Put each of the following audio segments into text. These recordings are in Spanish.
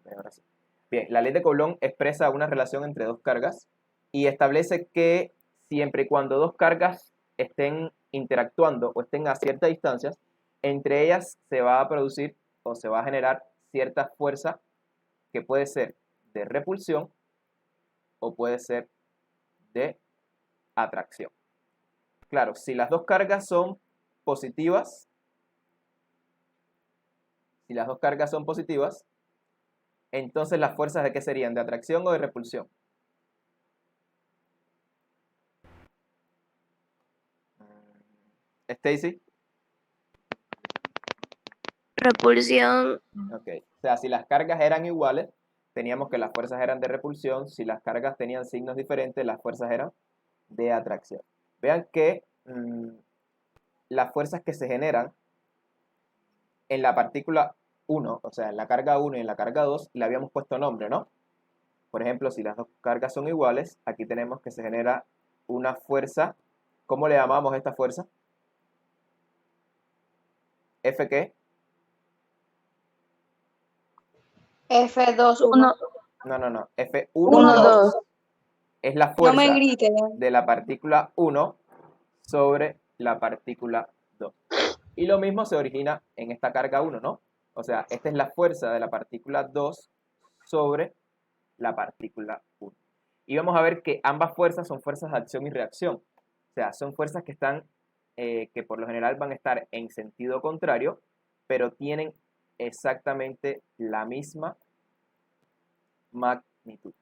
Ahora sí. Bien, la ley de Coulomb expresa una relación entre dos cargas y establece que siempre y cuando dos cargas estén interactuando o estén a ciertas distancias, entre ellas se va a producir o se va a generar cierta fuerza que puede ser de repulsión o puede ser de atracción. Claro, si las dos cargas son positivas, si las dos cargas son positivas, entonces las fuerzas de qué serían, de atracción o de repulsión. Stacy. Repulsión. Ok. O sea, si las cargas eran iguales, teníamos que las fuerzas eran de repulsión. Si las cargas tenían signos diferentes, las fuerzas eran de atracción. Vean que las fuerzas que se generan en la partícula 1, o sea, en la carga 1 y en la carga 2, le habíamos puesto nombre, ¿no? Por ejemplo, si las dos cargas son iguales, aquí tenemos que se genera una fuerza. ¿Cómo le llamamos a esta fuerza? ¿F qué? F2, 1. No. F1, 1, 2. 2. Es la No me fuerza grites. de la partícula 1 sobre la partícula 2. Y lo mismo se origina en esta carga 1, ¿no? O sea, esta es la fuerza de la partícula 2 sobre la partícula 1. Y vamos a ver que ambas fuerzas son fuerzas de acción y reacción. O sea, son fuerzas que están, que por lo general van a estar en sentido contrario, pero tienen exactamente la misma magnitud.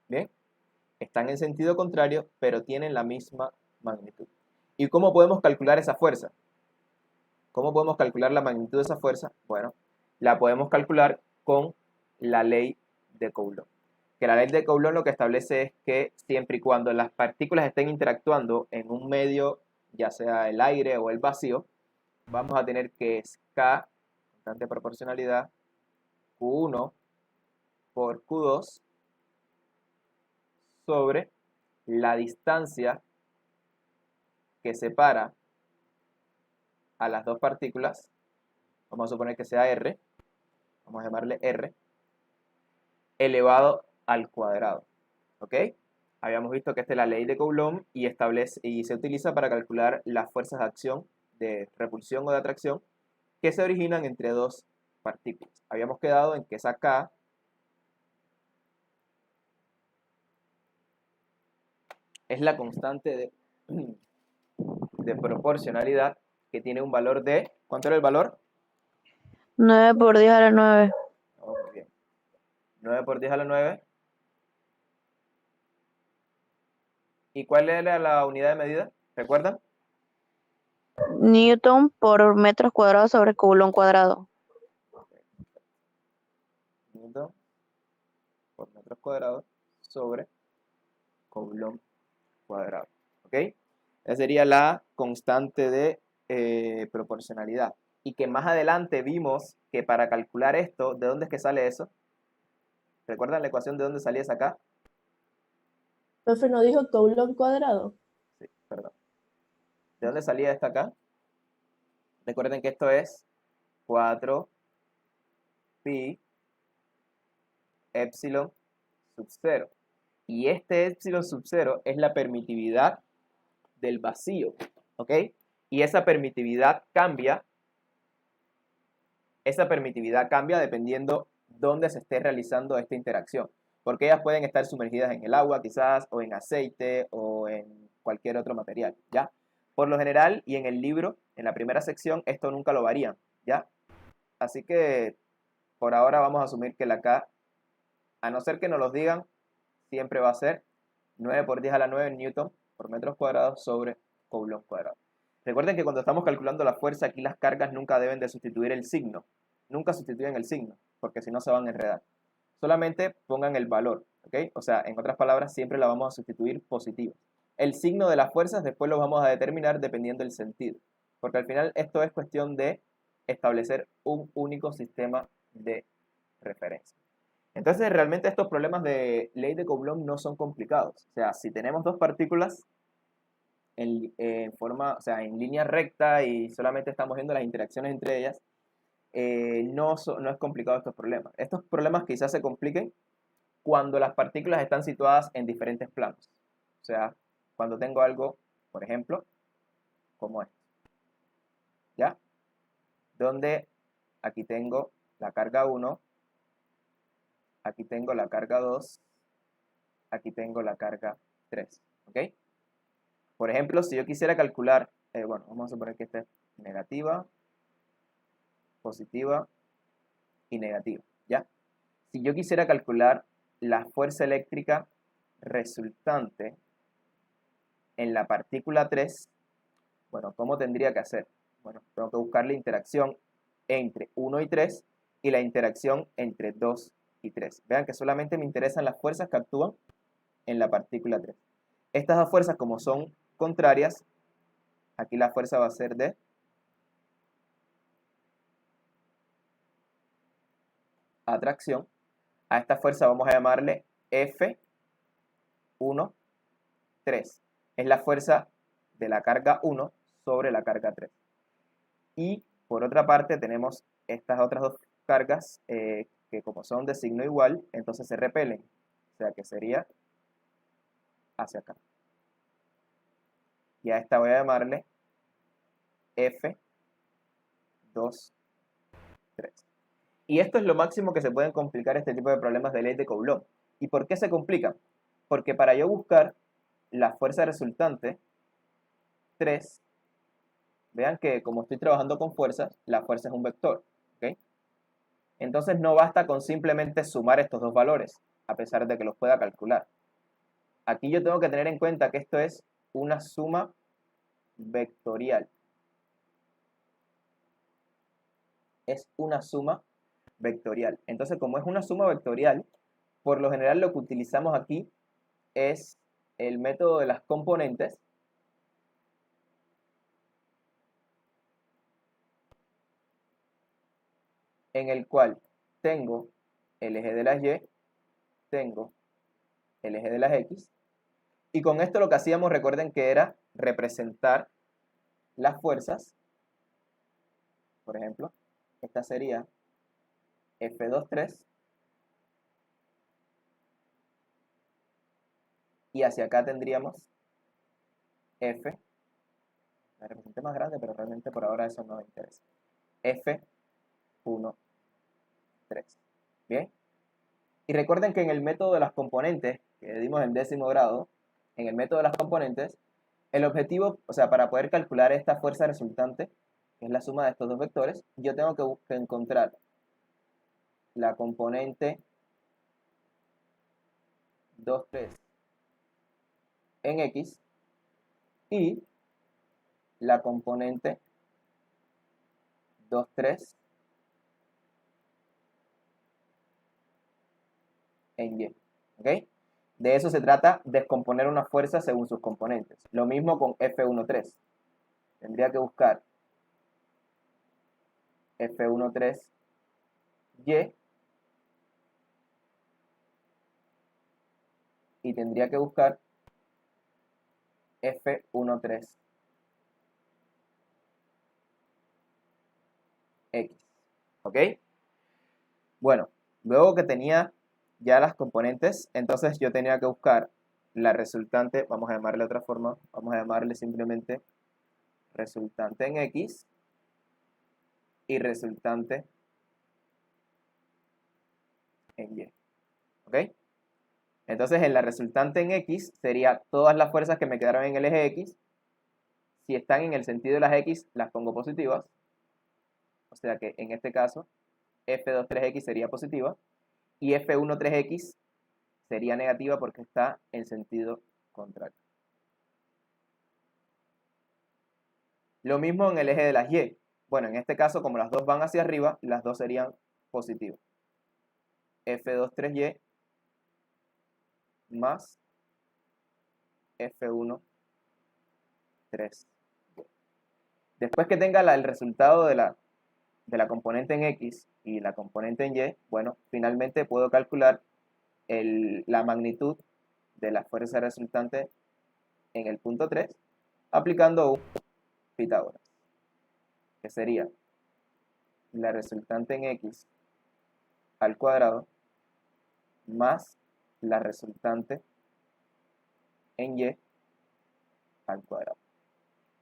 ¿Bien? Están en sentido contrario, pero tienen la misma magnitud. ¿Y cómo podemos calcular esa fuerza? ¿Cómo podemos calcular la magnitud de esa fuerza? Bueno, la podemos calcular con la ley de Coulomb. Que la ley de Coulomb lo que establece es que siempre y cuando las partículas estén interactuando en un medio, ya sea el aire o el vacío, vamos a tener que es K, constante de proporcionalidad, Q1 por Q2 sobre la distancia que separa a las dos partículas. Vamos a suponer que sea R, vamos a llamarle R, elevado al cuadrado. ¿Ok? Habíamos visto que esta es la ley de Coulomb y se utiliza para calcular las fuerzas de acción, de repulsión o de atracción que se originan entre dos partículas. Habíamos quedado en que esa K es la constante de proporcionalidad que tiene un valor de... ¿Cuánto era el valor? 9 por 10 a la 9. Oh, muy bien. 9 por 10 a la 9. ¿Y cuál era la unidad de medida? ¿Recuerdan? Newton por metros cuadrados sobre Coulomb cuadrado. Newton por metros cuadrados sobre Coulomb cuadrado. ¿Ok? Esa sería la constante de proporcionalidad. Y que más adelante vimos que para calcular esto, ¿de dónde es que sale eso? ¿Recuerdan la ecuación de dónde salía esa acá? Profe, ¿no dijo Coulomb cuadrado? Sí, perdón. ¿De dónde salía esta acá? Recuerden que esto es 4 pi epsilon sub 0. Y este epsilon sub 0 es la permitividad del vacío. ¿Ok? Y esa permitividad cambia dependiendo dónde se esté realizando esta interacción. Porque ellas pueden estar sumergidas en el agua quizás, o en aceite, o en cualquier otro material, ¿ya? Por lo general, y en el libro, en la primera sección, esto nunca lo varían, ¿ya? Así que, por ahora vamos a asumir que la K, a no ser que nos lo digan, siempre va a ser 9 por 10 a la 9 newton por metros cuadrados sobre Coulomb cuadrado. Recuerden que cuando estamos calculando la fuerza, aquí las cargas nunca deben de sustituir el signo. Nunca sustituyen el signo, porque si no se van a enredar. Solamente pongan el valor, ¿ok? O sea, en otras palabras, siempre la vamos a sustituir positiva. El signo de las fuerzas después lo vamos a determinar dependiendo del sentido, porque al final esto es cuestión de establecer un único sistema de referencia. Entonces, realmente estos problemas de ley de Coulomb no son complicados. O sea, si tenemos dos partículas en forma, o sea, en línea recta y solamente estamos viendo las interacciones entre ellas, no es complicado estos problemas. Estos problemas quizás se compliquen cuando las partículas están situadas en diferentes planos. O sea, cuando tengo algo, por ejemplo, como esto. ¿Ya? Donde aquí tengo la carga 1, aquí tengo la carga 2, aquí tengo la carga 3. ¿Ok? Por ejemplo, si yo quisiera calcular, bueno, vamos a suponer que esta es negativa, positiva y negativa. ¿Ya? Si yo quisiera calcular la fuerza eléctrica resultante en la partícula 3, bueno, ¿cómo tendría que hacer? Bueno, tengo que buscar la interacción entre 1 y 3 y la interacción entre 2 y 3. Vean que solamente me interesan las fuerzas que actúan en la partícula 3. Estas dos fuerzas, como son contrarias, aquí la fuerza va a ser de atracción. A esta fuerza vamos a llamarle F1, 3. Es la fuerza de la carga 1 sobre la carga 3. Y por otra parte tenemos estas otras dos cargas que como son de signo igual, entonces se repelen. O sea que sería hacia acá. Y a esta voy a llamarle F2, 3. Y esto es lo máximo que se pueden complicar este tipo de problemas de ley de Coulomb. ¿Y por qué se complican? Porque para yo buscar la fuerza resultante, 3, vean que como estoy trabajando con fuerzas, la fuerza es un vector. ¿Okay? Entonces no basta con simplemente sumar estos dos valores, a pesar de que los pueda calcular. Aquí yo tengo que tener en cuenta que esto es una suma vectorial. Es una suma vectorial. Entonces, como es una suma vectorial, por lo general lo que utilizamos aquí es el método de las componentes, en el cual tengo el eje de las Y, tengo el eje de las X, y con esto lo que hacíamos, recuerden que era representar las fuerzas. Por ejemplo, esta sería F2, 3, y hacia acá tendríamos F, la representé más grande, pero realmente por ahora eso no me interesa, F1, 3. Bien, y recuerden que en el método de las componentes que dimos en 10º grado, en el método de las componentes, el objetivo, o sea, para poder calcular esta fuerza resultante, que es la suma de estos dos vectores, yo tengo que encontrar la componente 2, 3 en X y la componente 2, 3 en Y. ¿Ok? De eso se trata, descomponer una fuerza según sus componentes. Lo mismo con F1, 3. Tendría que buscar F1, 3 y tendría que buscar F1, 3 X. ¿Ok? Bueno, luego que tenía ya las componentes, entonces yo tenía que buscar la resultante, vamos a llamarle de otra forma, vamos a llamarle simplemente resultante en X y resultante en Y. ¿Ok? Entonces en la resultante en X sería todas las fuerzas que me quedaron en el eje X. Si están en el sentido de las X, las pongo positivas. O sea que en este caso, F2, 3X sería positiva. Y F1, 3X sería negativa porque está en sentido contrario. Lo mismo en el eje de las Y. Bueno, en este caso, como las dos van hacia arriba, las dos serían positivas. F2, 3Y más F1, 3. Después que tenga el resultado de la componente en X y la componente en Y, bueno, finalmente puedo calcular la magnitud de la fuerza resultante en el punto 3 aplicando un Pitágoras, que sería la resultante en x al cuadrado más la resultante en y al cuadrado.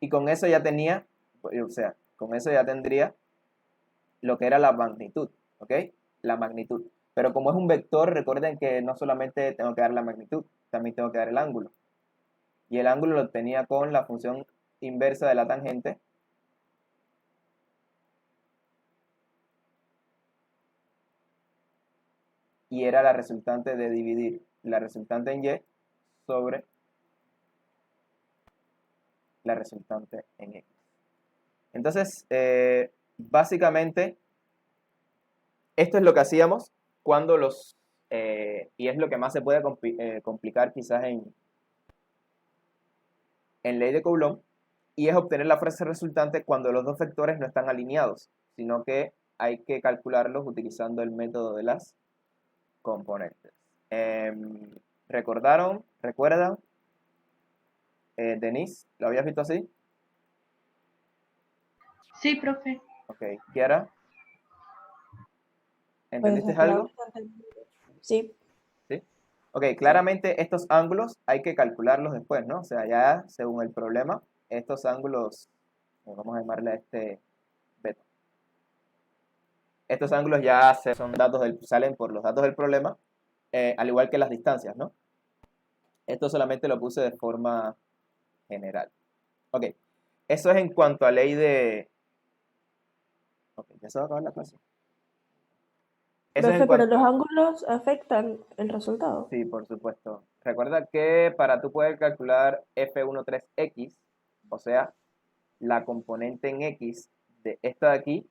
Y con eso ya tenía, o sea, con eso ya tendría lo que era la magnitud, ¿ok? La magnitud. Pero como es un vector, recuerden que no solamente tengo que dar la magnitud, también tengo que dar el ángulo. Y el ángulo lo obtenía con la función inversa de la tangente. Y era la resultante de dividir la resultante en y sobre la resultante en x. Entonces, básicamente, esto es lo que hacíamos cuando y es lo que más se puede complicar quizás en ley de Coulomb, y es obtener la fuerza resultante cuando los dos vectores no están alineados, sino que hay que calcularlos utilizando el método de las componentes. ¿Recuerdan? Denise, ¿lo habías visto así? Sí, profe. Ok, Kiara, ¿entendiste algo? Sí. ¿Sí? Ok, claramente estos ángulos hay que calcularlos después, ¿no? O sea, ya según el problema, estos ángulos, vamos a llamarle a este beta. Estos ángulos ya salen por los datos del problema, al igual que las distancias, ¿no? Esto solamente lo puse de forma general. Ok, eso es en cuanto a ley de... Ok, ya se va a acabar la clase. Eso es en Profe, pero cuanto... los ángulos afectan el resultado. Sí, por supuesto. Recuerda que para tú poder calcular F13X, o sea, la componente en X de esta de aquí,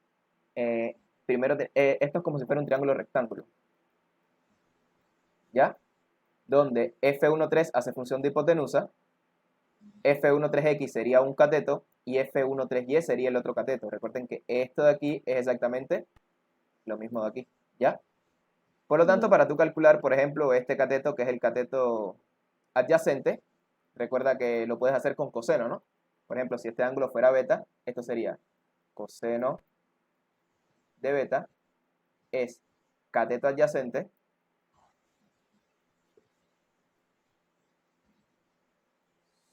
primero, esto es como si fuera un triángulo rectángulo, ¿ya? Donde F13 hace función de hipotenusa, F13X sería un cateto y F13Y sería el otro cateto. Recuerden que esto de aquí es exactamente lo mismo de aquí, ¿ya? Por lo tanto, para tú calcular, por ejemplo, este cateto, que es el cateto adyacente, recuerda que lo puedes hacer con coseno, ¿no? Por ejemplo, si este ángulo fuera beta, esto sería coseno de beta, es cateto adyacente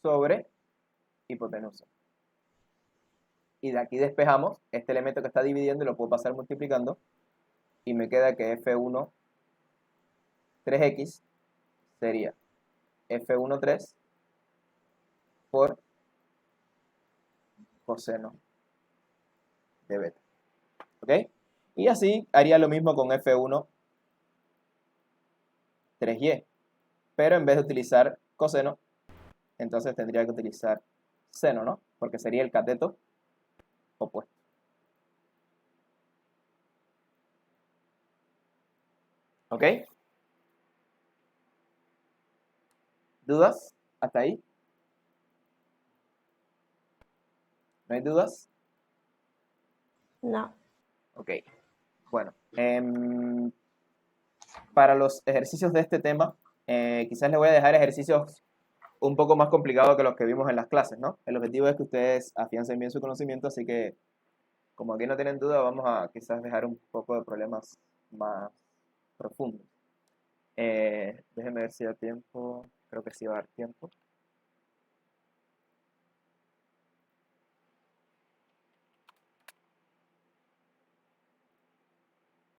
sobre hipotenusa. Y de aquí despejamos este elemento que está dividiendo y lo puedo pasar multiplicando, y me queda que F1 3x sería F13 por coseno de beta. ¿Ok? Y así haría lo mismo con F1 3y. Pero en vez de utilizar coseno, entonces tendría que utilizar seno, ¿no? Porque sería el cateto opuesto. ¿Ok? ¿Dudas? ¿Hasta ahí? ¿No hay dudas? No. Ok. Bueno, para los ejercicios de este tema, quizás les voy a dejar ejercicios un poco más complicados que los que vimos en las clases, ¿no? El objetivo es que ustedes afiancen bien su conocimiento, así que como aquí no tienen duda, vamos a quizás dejar un poco de problemas más profundos. Déjenme ver si da tiempo. Creo que sí va a dar tiempo.